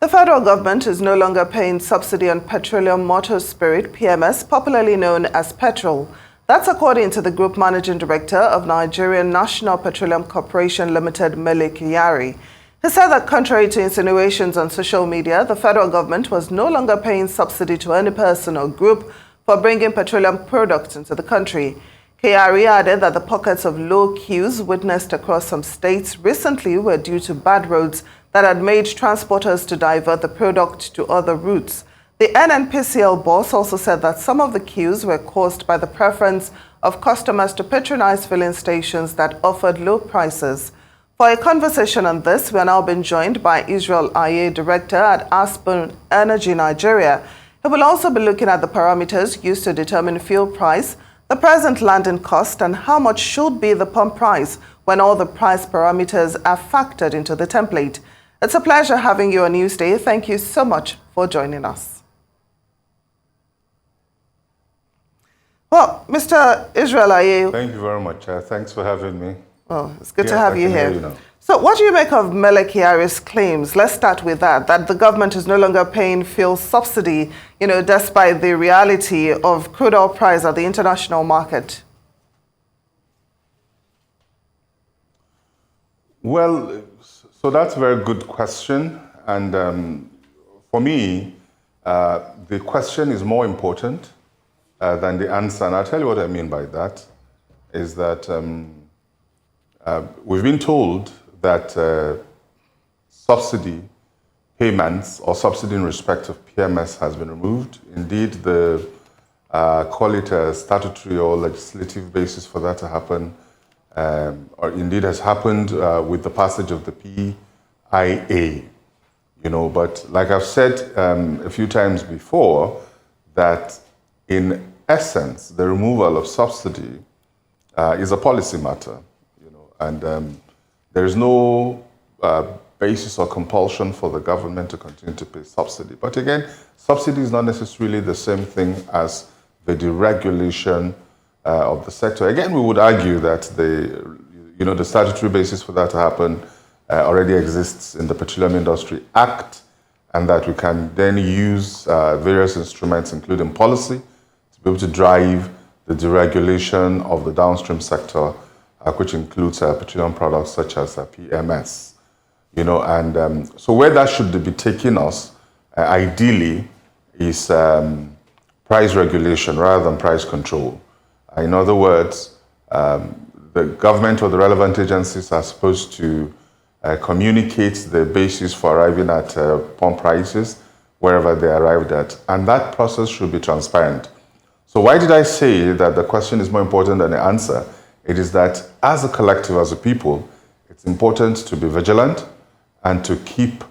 The federal government is no longer paying subsidy on petroleum motor spirit, PMS, popularly known as petrol. That's according to the Group Managing Director of Nigerian National Petroleum Corporation Limited, Mele Kyari. He said that contrary to insinuations on social media, the federal government was no longer paying subsidy to any person or group for bringing petroleum products into the country. Kyari added that the pockets of low queues witnessed across some states recently were due to bad roads that had made transporters to divert the product to other routes. The NNPCL boss also said that some of the queues were caused by the preference of customers to patronize filling stations that offered low prices. For a conversation on this, we are now being joined by Israel Aye, Director at Aspen Energy Nigeria. He will also be looking at the parameters used to determine fuel price, the present landing cost, and how much should be the pump price when all the price parameters are factored into the template. It's a pleasure having you on Newsday. Thank you so much for joining us. Well, Mr. Israel Aye. Thank you very much. Thanks for having me. Well, it's good to have you here. You now. So what do you make of Mele Kyari's claims? Let's start with that the government is no longer paying fuel subsidy, despite the reality of crude oil price at the international market. Well, so that's a very good question. And for me, the question is more important than the answer. And I'll tell you what I mean by that, is that we've been told that subsidy payments or subsidy in respect of PMS has been removed. Indeed, the call it a statutory or legislative basis for that to happen, or indeed has happened with the passage of the PIA. But like I've said a few times before, that in essence, the removal of subsidy is a policy matter, and there is no basis or compulsion for the government to continue to pay subsidy. But again, subsidy is not necessarily the same thing as the deregulation of the sector. Again, we would argue that the statutory basis for that to happen already exists in the Petroleum Industry Act, and that we can then use various instruments, including policy, to be able to drive the deregulation of the downstream sector, which includes petroleum products such as PMS. So where that should be taking us, ideally, is price regulation rather than price control. In other words, the government or the relevant agencies are supposed to communicate the basis for arriving at pump prices wherever they arrived at, and that process should be transparent. So why did I say that the question is more important than the answer? It is that as a collective, as a people, it's important to be vigilant and to keep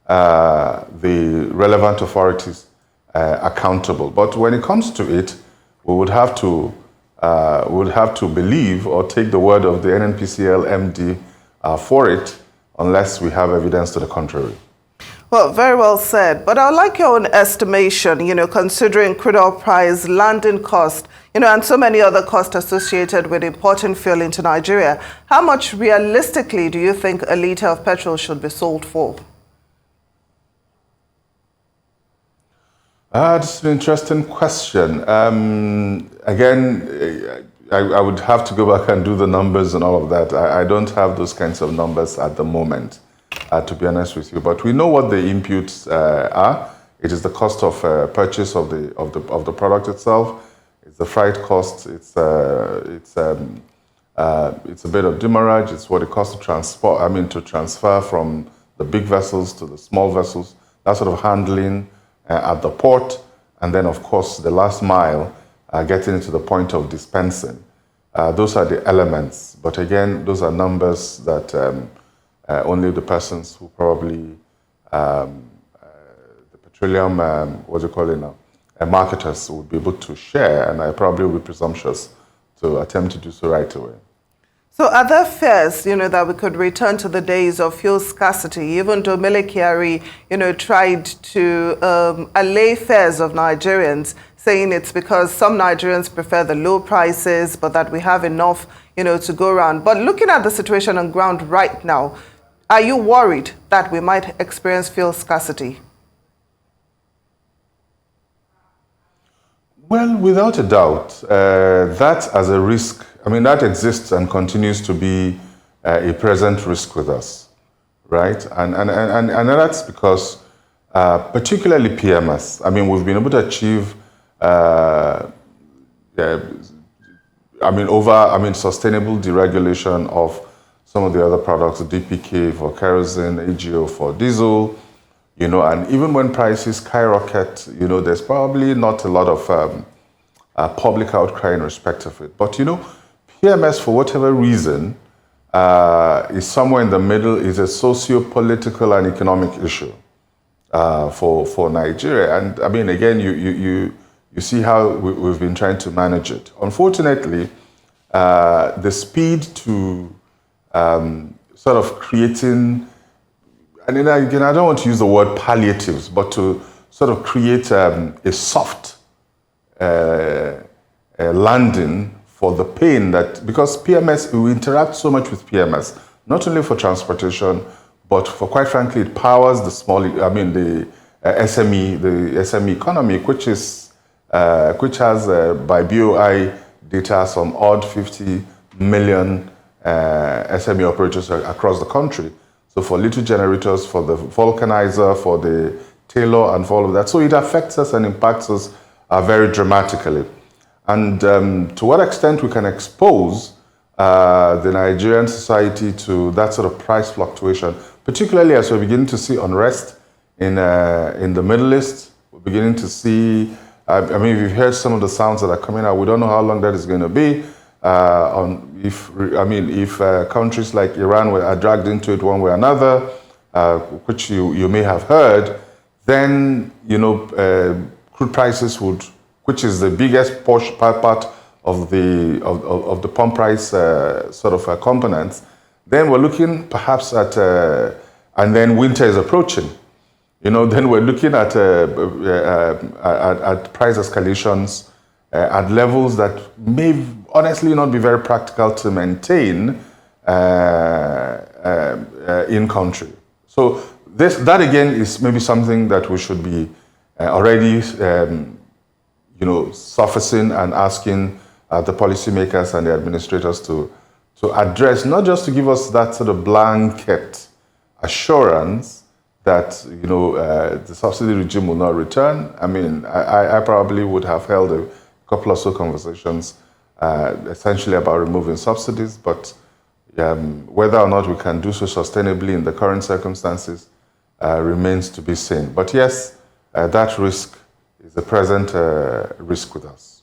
the relevant authorities accountable. But when it comes to it, we would have to believe or take the word of the NNPCL MD for it, unless we have evidence to the contrary. Well, very well said. But I'd like your own estimation, considering crude oil price, landing cost, and so many other costs associated with importing fuel into Nigeria. How much realistically do you think a litre of petrol should be sold for? That's an interesting question. Again, I would have to go back and do the numbers and all of that. I don't have those kinds of numbers at the moment, to be honest with you. But we know what the inputs are. It is the cost of purchase of the product itself. It's the freight cost. It's a bit of demurrage. It's what it costs to to transfer from the big vessels to the small vessels. That sort of handling at the port, and then of course the last mile, getting to the point of dispensing. Those are the elements. But again, those are numbers that only the persons who probably the petroleum marketers would be able to share, and I probably would be presumptuous to attempt to do so right away. So are there fears, that we could return to the days of fuel scarcity, even though Mele Kyari, tried to allay fears of Nigerians, saying it's because some Nigerians prefer the low prices, but that we have enough, to go around. But looking at the situation on ground right now, Are you worried that we might experience fuel scarcity? Well, without a doubt, that as a risk, I mean, that exists and continues to be a present risk with us, right? And that's because, particularly PMS, I mean, we've been able to achieve, sustainable deregulation of some of the other products, DPK for kerosene, AGO for diesel, and even when prices skyrocket, there's probably not a lot of public outcry in respect of it. But, PMS, for whatever reason, is somewhere in the middle, is a socio-political and economic issue for Nigeria. And, I mean, again, you see how we've been trying to manage it. Unfortunately, the speed to sort of creating, and then again, I don't want to use the word palliatives, but to sort of create a soft landing for the pain that, because PMS, we interact so much with PMS, not only for transportation, but for, quite frankly, it powers the the SME economy, which has by BOI data some odd 50 million SME operators across the country. So for little generators, for the vulcanizer, for the tailor, and for all of that. So it affects us and impacts us very dramatically. And to what extent we can expose the Nigerian society to that sort of price fluctuation, particularly as we're beginning to see unrest in the Middle East. We're beginning to see, we've heard some of the sounds that are coming out. We don't know how long that is going to be. If countries like Iran are dragged into it one way or another, which you may have heard, then crude prices would, which is the biggest part of the pump price components. Then we're looking perhaps at, and then winter is approaching. Then we're looking at price escalations at levels that may honestly not be very practical to maintain in country. So that again is maybe something that we should be already surfacing and asking the policymakers and the administrators to address, not just to give us that sort of blanket assurance that the subsidy regime will not return. I mean, I probably would have held a couple or so conversations essentially about removing subsidies, but whether or not we can do so sustainably in the current circumstances remains to be seen. But yes, that risk is a present risk with us.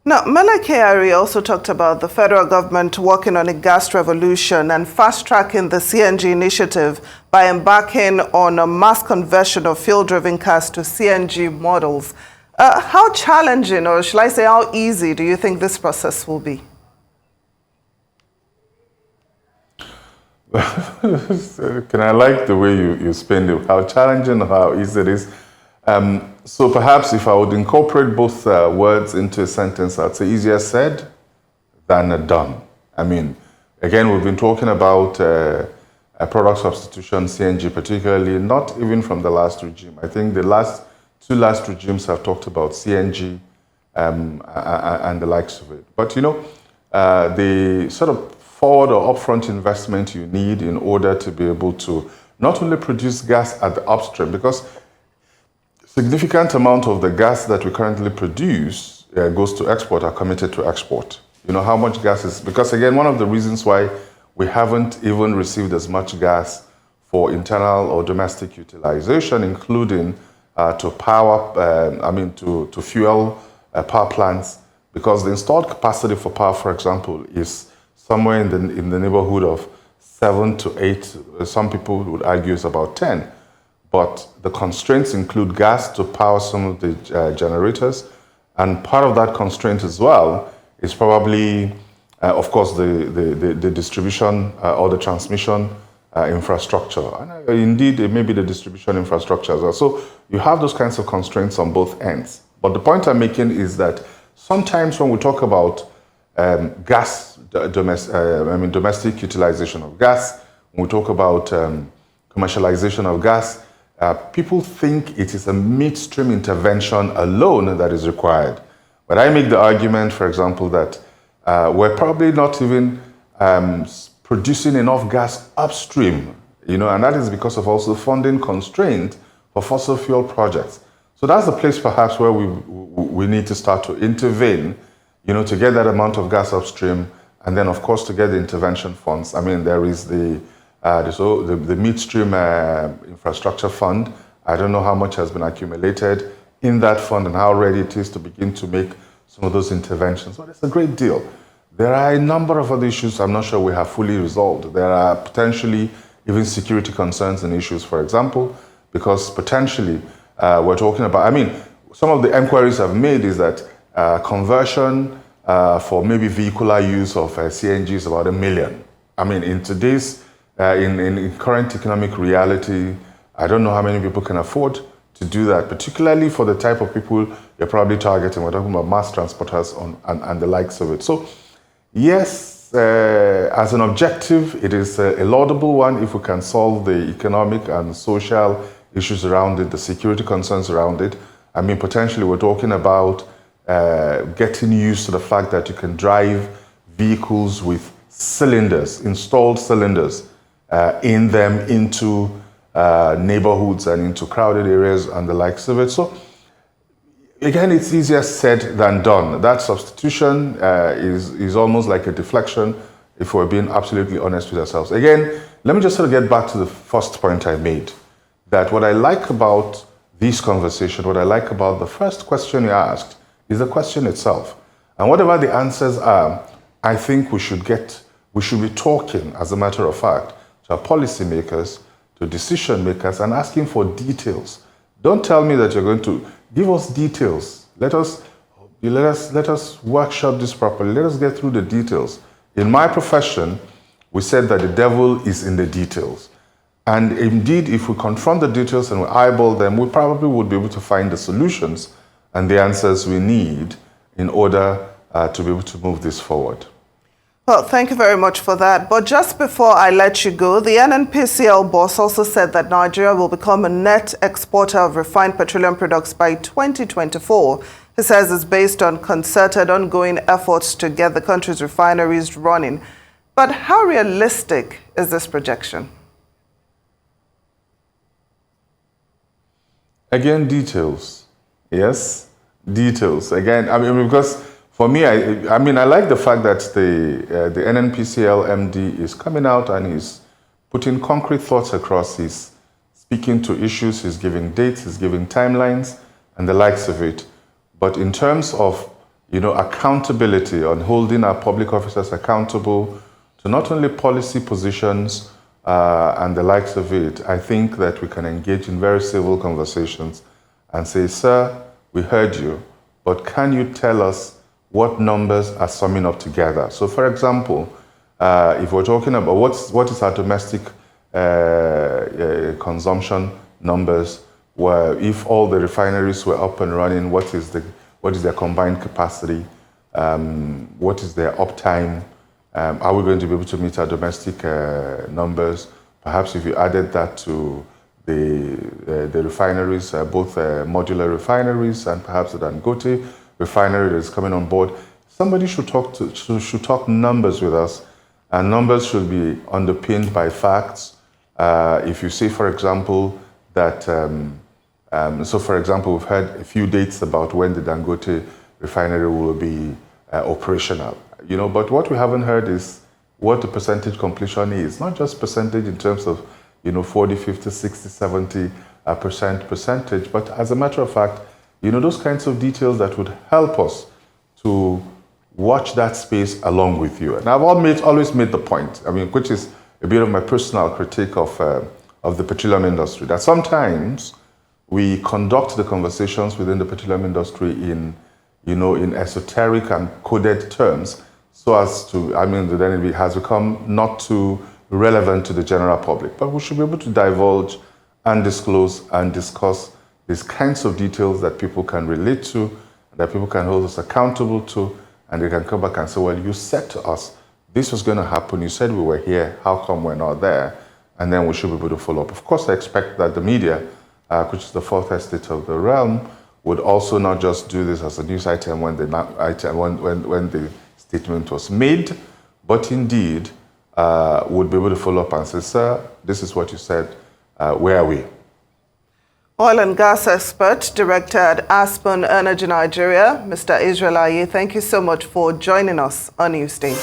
Now, Mele Kyari also talked about the federal government working on a gas revolution and fast-tracking the CNG initiative by embarking on a mass conversion of fuel-driven cars to CNG models. How challenging, or shall I say how easy, do you think this process will be? Can I like the way you spend it? How challenging or how easy it is? So perhaps if I would incorporate both words into a sentence, I'd say easier said than done. I mean, again, we've been talking about product substitution, CNG particularly, not even from the last regime. I think the two last regimes have talked about CNG and the likes of it. But the sort of forward or upfront investment you need in order to be able to not only produce gas at the upstream, because significant amount of the gas that we currently produce goes to export, are committed to export. How much gas is, because again, one of the reasons why we haven't even received as much gas for internal or domestic utilization, including to power, to fuel power plants, because the installed capacity for power, for example, is somewhere in the neighborhood of 7 to 8. Some people would argue it's about 10. But the constraints include gas to power some of the generators. And part of that constraint as well is probably, of course, the distribution or the transmission infrastructure. And indeed, it may be the distribution infrastructure as well. So you have those kinds of constraints on both ends. But the point I'm making is that sometimes when we talk about domestic utilization of gas, when we talk about commercialization of gas, people think it is a midstream intervention alone that is required. But I make the argument, for example, that we're probably not even producing enough gas upstream, and that is because of also funding constraint for fossil fuel projects. So that's the place perhaps where we need to start to intervene, to get that amount of gas upstream, and then of course to get the intervention funds. I mean, there is the midstream infrastructure fund. I don't know how much has been accumulated in that fund and how ready it is to begin to make some of those interventions, but it's a great deal. There are a number of other issues I'm not sure we have fully resolved. There are potentially even security concerns and issues, for example, because potentially we're talking about, some of the inquiries I've made is that conversion for maybe vehicular use of CNG is about $1 million. In today's, in current economic reality, I don't know how many people can afford to do that, particularly for the type of people you're probably targeting. We're talking about mass transporters and the likes of it. So yes, as an objective, it is a laudable one if we can solve the economic and social issues around it, the security concerns around it. Potentially we're talking about getting used to the fact that you can drive vehicles with cylinders, installed cylinders in them into neighborhoods and into crowded areas and the likes of it. So again, it's easier said than done. That substitution is almost like a deflection if we're being absolutely honest with ourselves. Again, let me just sort of get back to the first point I made, that what I like about this conversation, what I like about the first question you asked is the question itself. And whatever the answers are, I think we should be talking, as a matter of fact, to our policymakers, to decision makers, and asking for details. Don't tell me that you're going to give us details. Let us workshop this properly. Let us get through the details. In my profession, we said that the devil is in the details. And indeed, if we confront the details and we eyeball them, we probably would be able to find the solutions and the answers we need in order to be able to move this forward. Well, thank you very much for that. But just before I let you go, the NNPCL boss also said that Nigeria will become a net exporter of refined petroleum products by 2024. He says it's based on concerted, ongoing efforts to get the country's refineries running. But how realistic is this projection? Again, details. Yes, details. Again, because for me, I like the fact that the NNPCL MD is coming out and he's putting concrete thoughts across. He's speaking to issues, he's giving dates, he's giving timelines, and the likes of it. But in terms of, accountability, on holding our public officers accountable to not only policy positions and the likes of it, I think that we can engage in very civil conversations and say, sir, we heard you, but can you tell us what numbers are summing up together? So for example, if we're talking about what is our domestic consumption numbers, where if all the refineries were up and running, what is their combined capacity? What is their uptime? Are we going to be able to meet our domestic numbers? Perhaps if you added that to the refineries, both modular refineries and perhaps the Dangote refinery that is coming on board, somebody should talk numbers with us, and numbers should be underpinned by facts. If you say, for example, that for example, we've heard a few dates about when the Dangote refinery will be operational, but what we haven't heard is what the percentage completion is, not just percentage in terms of 40, 50, 60, 70 percentage, but as a matter of fact, those kinds of details that would help us to watch that space along with you. And I've always made the point, which is a bit of my personal critique of the petroleum industry, that sometimes we conduct the conversations within the petroleum industry in esoteric and coded terms, so as to, then it has become not too relevant to the general public. But we should be able to divulge and disclose and discuss these kinds of details that people can relate to, that people can hold us accountable to, and they can come back and say, well, you said to us this was going to happen, you said we were here, how come we're not there? and then we should be able to follow up. Of course, I expect that the media, which is the fourth estate of the realm, would also not just do this as a news item when the statement was made, but indeed would be able to follow up and say, sir, this is what you said, where are we? Oil and gas expert, director at Aspen Energy Nigeria, Mr. Israel Aye, thank you so much for joining us on Newsday.